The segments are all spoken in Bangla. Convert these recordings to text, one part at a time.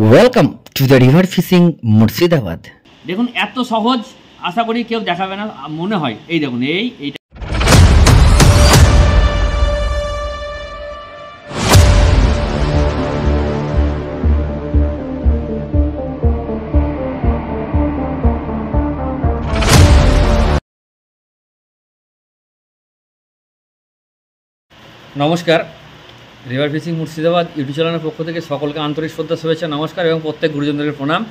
Welcome to the river fishing Murshidabad. দেখুন এত সহজ, আশা করি কেউ দেখাবে না মনে হয়। এই দেখুন এইটা নমস্কার, রিভার ফিশিং মুর্শিদাবাদ ইউটিউব চ্যানেলের পক্ষ থেকে সকলকে আন্তরিক শ্রদ্ধা, শুভেচ্ছা, নমস্কার এবং প্রত্যেক গুরুজনদের প্রণাম।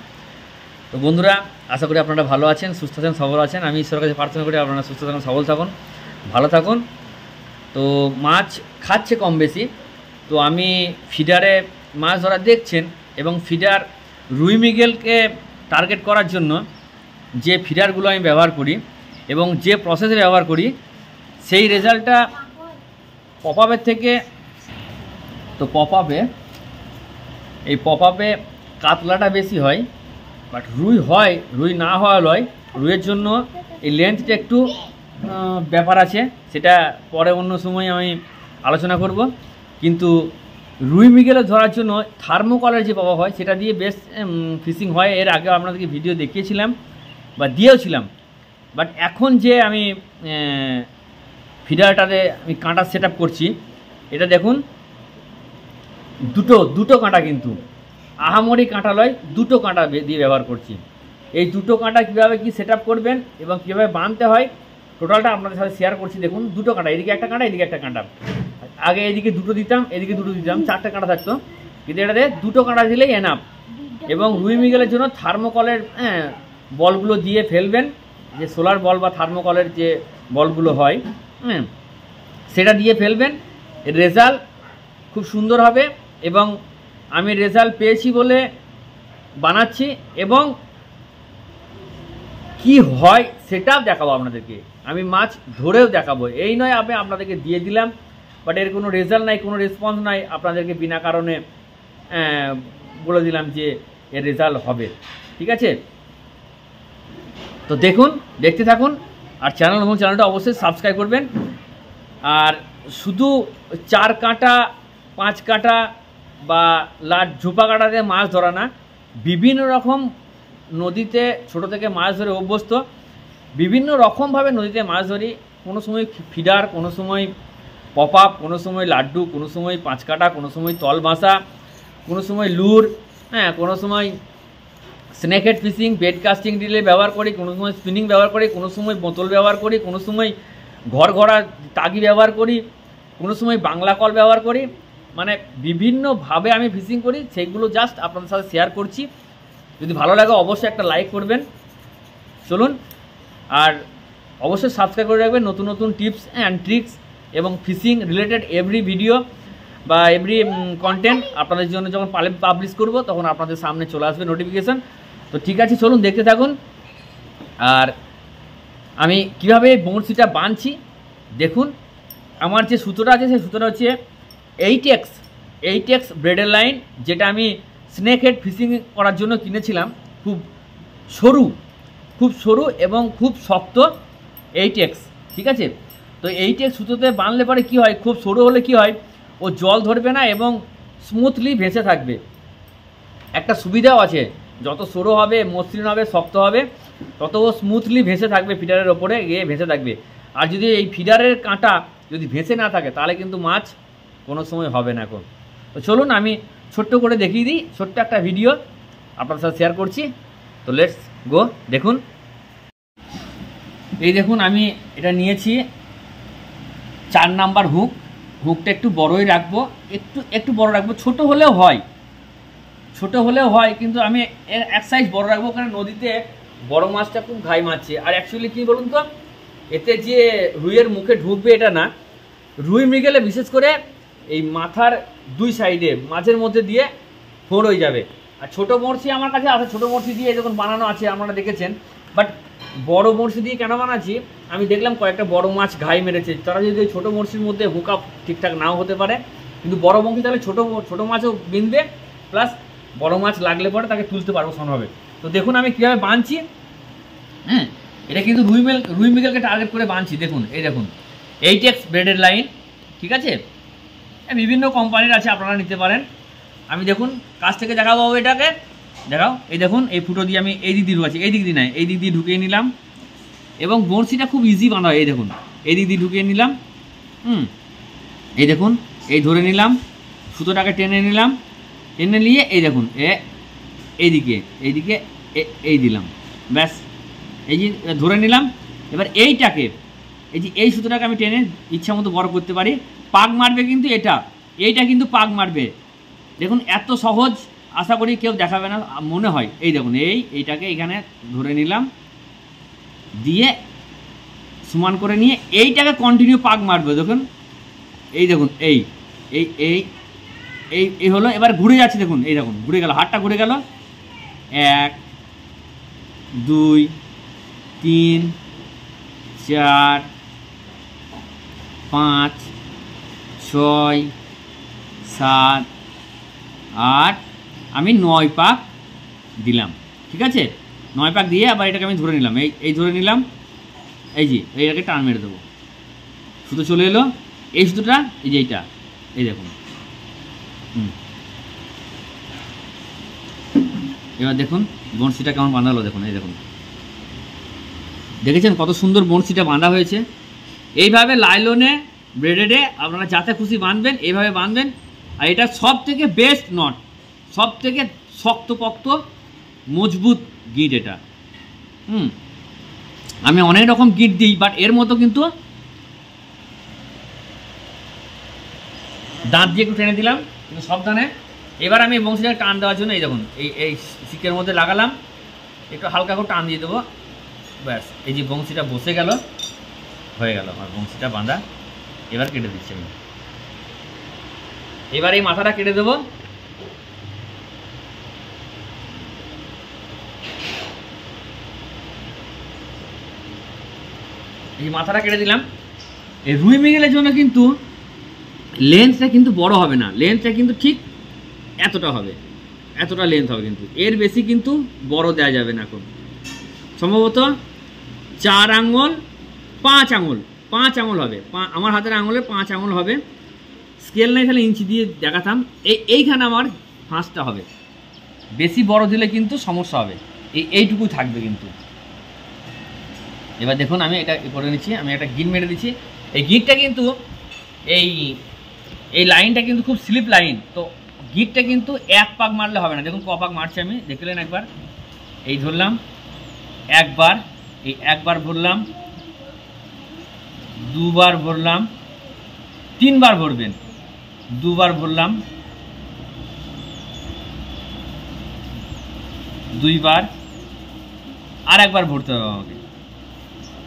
তো বন্ধুরা, আশা করি আপনারা ভালো আছেন, সুস্থ আছেন, সবল আছেন। আমি ঈশ্বরের কাছে প্রার্থনা করি আপনারা সুস্থ থাকুন, সবল থাকুন, ভালো থাকুন। তো মাছ খাচ্ছে কম বেশি। তো আমি ফিডারে মাছ ধরা দেখছেন, এবং ফিডার রুই মৃগেলকে টার্গেট করার জন্য যে ফিডারগুলো আমি ব্যবহার করি এবং যে প্রসেসে ব্যবহার করি, সেই রেজাল্টটা পপ আপের থেকে, তো পপ আপে কাতলাটা বেশি হয়, বাট রুই না হওয়া লয়। রুইয়ের জন্য এই লেন্থটা একটু ব্যাপার আছে, সেটা পরে অন্য সময় আমি আলোচনা করব। কিন্তু রুই মৃগেলে ধরার জন্য থার্মোকলের যে পাওয়া হয়, সেটা দিয়ে বেশ ফিশিং হয়। এর আগে আপনাদেরকে ভিডিও দেখিয়েছিলাম বা দিয়েওছিলাম। বাট এখন যে আমি ফিডারটাতে আমি কাঁটা সেট আপ করছি, এটা দেখুন দুটো কাঁটা, কিন্তু আহামরি কাঁটা লয়, দুটো কাঁটা দিয়ে ব্যবহার করছি। এই দুটো কাঁটা কীভাবে কি সেট আপ করবেন এবং কীভাবে বাঁধতে হয়, টোটালটা আপনাদের সাথে শেয়ার করছি। দেখুন দুটো কাঁটা, এদিকে একটা কাঁটা, এদিকে একটা কাঁটা। আগে এদিকে দুটো দিতাম, এদিকে দুটো দিতাম, চারটে কাঁটা থাকতো, কিন্তু এটাতে দুটো কাঁটা দিলেই এনাফ। এবং রুই মৃগেলের জন্য থার্মোকলের বলগুলো দিয়ে ফেলবেন, যে সোলার বল বা থার্মোকলের যে বলগুলো হয়, সেটা দিয়ে ফেলবেন। রেজাল্ট খুব সুন্দর হবে, এবং আমি রেজাল্ট পেয়েছি বলে বানাচ্ছি, এবং কি হয় সেটা দেখাবো আপনাদেরকে। আমি মাছ ধরেও দেখাবো, এই নয় আমি আপনাদেরকে দিয়ে দিলাম বাট এর কোনো রেজাল্ট নাই, কোনো রেসপন্স নাই, আপনাদেরকে বিনা কারণে বলে দিলাম যে এর রেজাল্ট হবে। ঠিক আছে, তো দেখুন, দেখতে থাকুন, আর চ্যানেলটা অবশ্যই সাবস্ক্রাইব করবেন। আর শুধু 4 কাঁটা 5 কাঁটা বা ঝোপা কাঁটাতে মাছ ধরা না, বিভিন্ন রকম নদীতে ছোট থেকে মাছ ধরে অভ্যস্ত, বিভিন্ন রকমভাবে নদীতে মাছ ধরি। কোনো সময় ফিডার, কোনো সময় পপ আপ, কোনো সময় লাড্ডু, কোনো সময় 5 কাঁটা, কোনো সময় তল বাঁসা, কোনো সময় লুর, কোনো সময় snake head fishing, bait casting ডিলে ব্যবহার করি, কোনো সময় স্পিনিং ব্যবহার করি, কোনো সময় বোতল ব্যবহার করি, কোনো সময় ঘর ঘরা তাগি ব্যবহার করি, কোনো সময় বাংলা কল ব্যবহার করি। মানে বিভিন্নভাবে আমি ফিশিং করি, সেইগুলো জাস্ট আপনাদের সাথে শেয়ার করছি। যদি ভালো লাগে অবশ্যই একটা লাইক করবেন। চলুন, আর অবশ্যই সাবস্ক্রাইব করে রাখবেন নতুন নতুন টিপস অ্যান্ড ট্রিক্স এবং ফিশিং রিলেটেড এভরি ভিডিও বা এভরি কন্টেন্ট আপনাদের জন্য যখন পাবলিশ করব, তখন আপনাদের সামনে চলে আসবে নোটিফিকেশান। তো ঠিক আছে, চলুন দেখতে থাকুন। আর আমি কীভাবে বড়শিটা বাঁধছি দেখুন। আমার যে সুতোটা আছে, সেই সুতোটা হচ্ছে 8X ব্রেডের লাইন, যেটা আমি স্নেক হেড ফিশিং করার জন্য কিনেছিলাম। খুব সরু এবং খুব শক্ত 8X। ঠিক আছে, তো 8X সুতোতে বাঁধলে পরে কী হয়, খুব সরু হলে কী হয়, ও জল ধরবে না এবং স্মুথলি ভেসে থাকবে। একটা সুবিধাও আছে, যত সরু হবে, মসৃণ হবে, শক্ত হবে, তত ও স্মুথলি ভেসে থাকবে, ফিডারের ওপরে গিয়ে ভেসে থাকবে। আর যদি এই ফিডারের কাঁটা যদি ভেসে না থাকে, তাহলে কিন্তু মাছ কোনো সময় হবে না। এখন তো চলুন আমি ছোট্ট করে দেখিয়ে দিই, ছোট্ট একটা ভিডিও আপনার সাথে শেয়ার করছি। তো লেটস গো। দেখুন, এই দেখুন আমি এটা নিয়েছি 4 নাম্বার হুকটা একটু বড়ই রাখবো, একটু বড় রাখবো। ছোট হলেও হয়, কিন্তু আমি এক সাইজ বড় রাখবো, কারণ নদীতে বড় মাছটা খুব ঘাই মারছে। আর অ্যাকচুয়ালি কী বলুন তো, এতে যে রুইয়ের মুখে ঢুকবে এটা না, রুই মৃগেলে বিশেষ করে এই মাথার 2 সাইডে মাঝের মধ্যে দিয়ে ফোড় হয়ে যাবে। আর ছোটো বড়শি আমার কাছে আছে, ছোটো বড়শি দিয়ে যখন বানানো আছে আপনারা দেখেছেন। বাট বড় বড়শি দিয়ে কেন বানাচ্ছি, আমি দেখলাম কয়েকটা বড় মাছ ঘাই মেরেছে। তারা যদি ওই ছোটো বড়শির মধ্যে হুক আপ ঠিকঠাক নাও হতে পারে, কিন্তু বড় বড়শি তাহলে ছোটো মাছও বিনবে, প্লাস বড় মাছ লাগলে পরে তাকে তুলতে পারবো সমানভাবে। তো দেখুন আমি কীভাবে বাঁধছি। এটা কিন্তু রুই মৃগেলকে টার্গেট করে বাঁধছি। দেখুন, এই দেখুন 8X ব্রেডের লাইন। ঠিক আছে, বিভিন্ন কোম্পানির আছে, আপনারা নিতে পারেন। আমি দেখুন কাছ থেকে দেখাবো এটাকে, দেখাও। এই দেখুন এই ফুটো দিয়ে আমি এই দিক দিয়ে ঢুকাচ্ছি, এই দিক দিয়ে নয়, এই দিক দিয়ে ঢুকিয়ে নিলাম এবং বড়শিটা খুব ইজি বাঁধা হয়। এই দেখুন এই দিক দিয়ে ঢুকিয়ে নিলাম, এই দেখুন এই ধরে নিলাম, সুতোটাকে টেনে নিলাম, টেনে নিয়ে এই দেখুন এইদিকে এই দিলাম, ব্যাস এই যে ধরে নিলাম। এবার এইটাকে এই যে এই সুতোটাকে আমি টেনে ইচ্ছা মতো বড় করতে পারি। পাক মারবে কিন্তু এইটা কিন্তু পাক মারবে। দেখুন এত সহজ, আশা করি কেউ দেখাবে না মনে হয়। এই দেখুন এইটাকে এখানে ধরে নিলাম, দিয়ে সমান করে নিয়ে এইটাকে কন্টিনিউ পাক মারবে। দেখুন এই দেখুন এই এই এই এই এই হলো। এবার ঘুরে যাচ্ছে, দেখুন এই দেখুন ঘুরে গেল, হাতটা ঘুরে গেল। 1 2 3 4 5 6 7 8, আমি 9 পাক দিলাম। ঠিক আছে, 9 পাক দিয়ে আবার এটাকে আমি ধরে নিলাম, এই ধরে নিলাম, এই যে এইটাকে টান মেরে দেবো, সুতো চলে এলো। এই সুতোটা এই যে এইটা, এই দেখুন। এবার দেখুন বড়শিটা কেমন বাঁধা হলো, দেখুন এই দেখুন, দেখেছেন কত সুন্দর বড়শিটা বাঁধা হয়েছে। এইভাবে লাইলনে ব্রেডেডে আপনারা যাতে খুশি বাঁধবেন, এইভাবে বাঁধবেন। আর এটা সব থেকে বেস্ট নট, সব থেকে শক্তপোক্ত মজবুত গিট এটা। আমি অনেক রকম গিট দিই, বাট এর মতো কিন্তু দাঁত দিয়ে একটু টেনে দিলাম কিন্তু সাবধানে। এবার আমি বংশীটাকে টান দেওয়ার জন্য এই দেখুন এই শিকের মধ্যে লাগালাম, একটু হালকা করে টান দিয়ে দেবো, ব্যাস এই যে বংশীটা বসে গেল, হয়ে গেল আমার বংশীটা বাঁধা। এবার কেটে দিচ্ছি আমি, এবার এই মাথাটা কেটে দেবো। এই মাথাটা কেটে দিলাম। এই রুই মৃগেলের জন্য কিন্তু লেন্থটা কিন্তু বড় হবে না, লেন্থটা কিন্তু ঠিক এতটা হবে, এতটা লেন্থ হবে, কিন্তু এর বেশি কিন্তু বড় দেওয়া যাবে না। এখন সম্ভবত 4 আঙুল 5 আঙুল 5 আঙুল হবে, আমার হাতের আঙুলে 5 আঙুল হবে। স্কেল নাই তাহলে ইঞ্চি দিয়ে দেখাতাম। এইখানে আমার ফাঁসটা হবে, বেশি বড় দিলে কিন্তু সমস্যা হবে, এইটুকু থাকবে কিন্তু। এবার দেখুন আমি এটা করে নিচ্ছি, আমি একটা গিট মেরে দিচ্ছি। এই গিটটা কিন্তু এই লাইনটা কিন্তু খুব স্লিপ লাইন, তো গিটটা কিন্তু 1 পাক মারলে হবে না। দেখুন ক পাক মারছি আমি, দেখলেন একবার এই ধরলাম, একবার এই একবার ভরলাম, 2 বার ভরলাম, 3 বার ভরবেন, 2 বার ভরলাম, 2 বার, আর একবার ভরতে হবে আমাকে।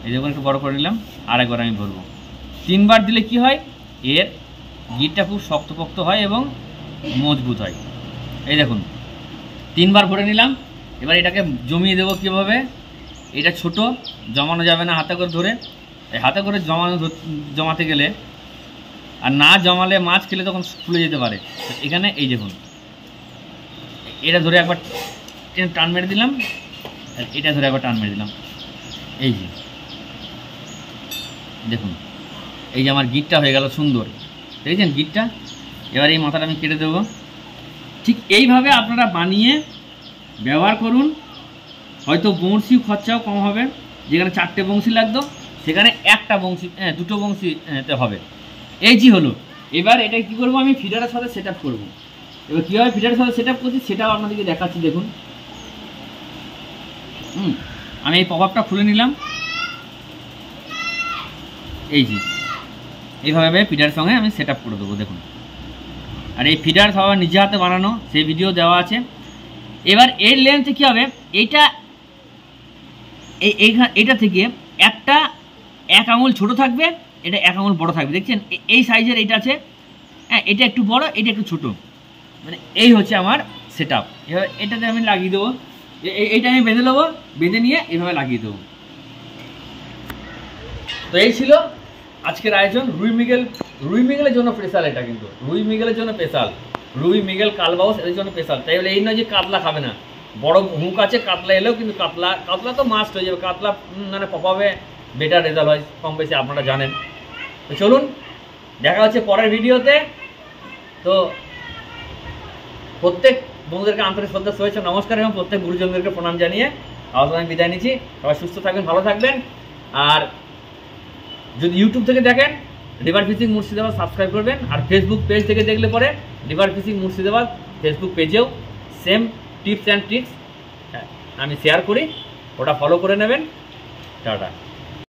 এই দেখুন একটু বড় করে নিলাম, আর একবার আমি ভরবো। 3 বার দিলে কি হয়, এর গিটটা খুব শক্তপোক্ত হয় এবং মজবুত হয়। এই দেখুন 3 বার ভরে নিলাম। এবার এটাকে জমিয়ে দেবো কীভাবে, এটা ছোট, জমানো যাবে না হাতে করে ধরে। এই হাতে করে জমাতে গেলে আর না জমালে মাছ খেলে তখন ফুলে যেতে পারে। এখানে এই দেখুন এটা ধরে একবার টান মেরে দিলাম, আর এটা ধরে একবার টান মেরে দিলাম। এই যে দেখুন এই যে আমার গিটটা হয়ে গেল সুন্দর, দেখেছেন গিটটা। এবার এই মাথাটা আমি কেটে দেবো। ঠিক এইভাবে আপনারা বানিয়ে ব্যবহার করুন, হয়তো বংশী খরচাও কম হবে। যেখানে 4টে বংশী লাগতো সেখানে 1টা বংশী 2টো বংশীতে হবে। এই যে হলো। এবার এটা কি করব, আমি ফিডারের সাথে সেট আপ করবো। এবার কীভাবে ফিডারের সাথে সেট আপ করছি সেটাও আপনাদেরকে দেখাচ্ছি। দেখুন আমি এই পপআপটা খুলে নিলাম, এই যে এইভাবে ফিডারের সঙ্গে আমি সেট আপ করে দেবো। দেখুন, আর এই ফিডার সবার নিজে হাতে বানানো, সেই ভিডিও দেওয়া আছে। এবার এর লেন্থ কী হবে, এইটা থেকে একটা 1 আঙুল ছোট থাকবে, এটা 1 আঙুল বড় থাকবে। দেখছেন এই সাইজের এইটা আছে, হ্যাঁ এটা একটু বড়, এটা একটু ছোট, মানে এই হচ্ছে আমার সেট আপ। এবার এটাতে আমি লাগিয়ে দেবো, এইটা আমি বেঁধে নেবো, বেঁধে নিয়ে এইভাবে লাগিয়ে দেবো। তো এই ছিল আজকের আয়োজন। রুই মৃগেলের জন্য স্পেশাল, এটা কিন্তু রুই মৃগেলের জন্য স্পেশাল। রুই মৃগেল কালবাউস এদের জন্য স্পেশাল। তাই বলে এই নয় যে কাতলা খাবে না, বড় হুঁক আছে, কাতলা এলেও কিন্তু কাতলা তো মাস্ট হয়ে যাবে। কাতলা মানে পপাবে বেটার রেজাল্ট হয় কম বেশি, আপনারা জানেন। তো চলুন দেখা হচ্ছে পরের ভিডিওতে। তো প্রত্যেক বন্ধুদেরকে আন্তরিক শ্রদ্ধা, শুভেচ্ছা, নমস্কার এবং প্রত্যেক গুরুজনদেরকে প্রণাম জানিয়ে আবার আমি বিদায় নিচ্ছি। সবাই সুস্থ থাকবেন, ভালো থাকবেন। আর যদি ইউটিউব থেকে দেখেন রিভার ফিশিং মুর্শিদাবাদ সাবস্ক্রাইব করবেন, আর ফেসবুক পেজ থেকে দেখলে পরে রিভার ফিশিং মুর্শিদাবাদ ফেসবুক পেজেও সেম টিপস অ্যান্ড ট্রিক্স আমি শেয়ার করি, ওটা ফলো করে নেবেন। টাটা।